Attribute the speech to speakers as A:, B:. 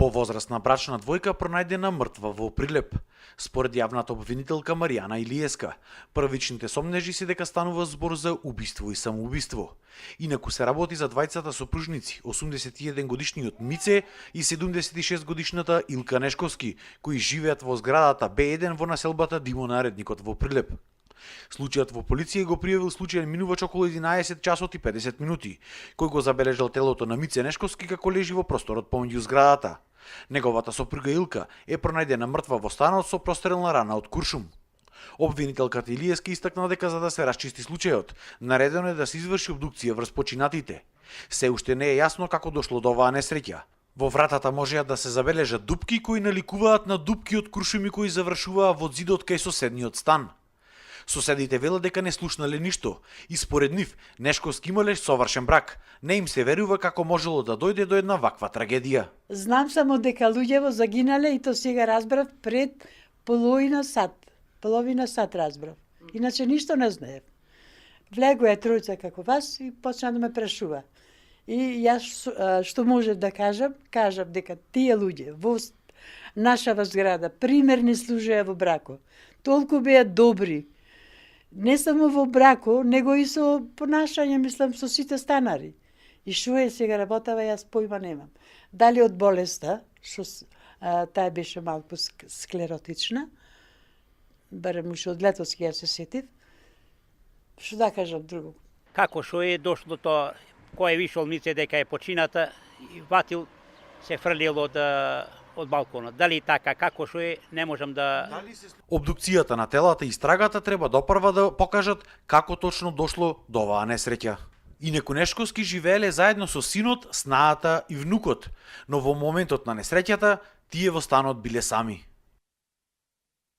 A: Повозрастна брачна двојка пронајдена мртва во Прилеп. Според јавната обвинителка Маријана Илиеска, првичните сомнежи се дека станува збор за убиство и самоубиство. Инаку се работи за двајцата сопружници, 81 годишниот Мице и 76 годишната Илка Нешковски, кои живеат во зградата Б1 во населбата Димонаредникот во Прилеп. Случајот во полиција го пријавил случајен минувач околу 11 часот и 50 минути, кој го забележал телото на Мице Нешковски како лежи во просторот помеѓу зградата. Неговата сопруга Илка е пронајдена мртва во станот со прострелна рана од куршум. Обвинителката Илиеска истакна дека за да се расчисти случајот, наредено е да се изврши обдукција врз починатите. Се уште не е јасно како дошло до оваа несреќа. Во вратата можеа да се забележат дупки кои наликуваат на дупки од куршуми кои завршуваа во зидот кај соседниот стан. Соседите велат дека не слушнале ништо и според нив Нешковски имале совршен брак. Не им се верува како можело да дојде до една ваква трагедија.
B: Знам само дека луѓево загинале и то сега разбрав пред половина сат разбрав. Иначе ништо не знаев. Влегува е тројца како вас и почна да ме прашува. И јас што може да кажам дека тие луѓе во нашава зграда примерни служеа во брако. Толку беа добри. Не само во брако, него и со понашање, мислам, со сите станари. И што е сега работава, јас појма немам. Дали од болеста, што таа беше малку склеротична, барем уште од летос ја се сетив, што да кажам друго.
C: Како што е дошло тоа, кој е вишол Мице дека е почината и ватил се фрлил од балконот. Дали така, како што е, не можам да...
A: Обдукцијата на телата и истрагата треба допрва да покажат како точно дошло до оваа несреќа. Инаку Нешковски живееле заедно со синот, снаата и внукот, но во моментот на несреќата тие во станот биле сами.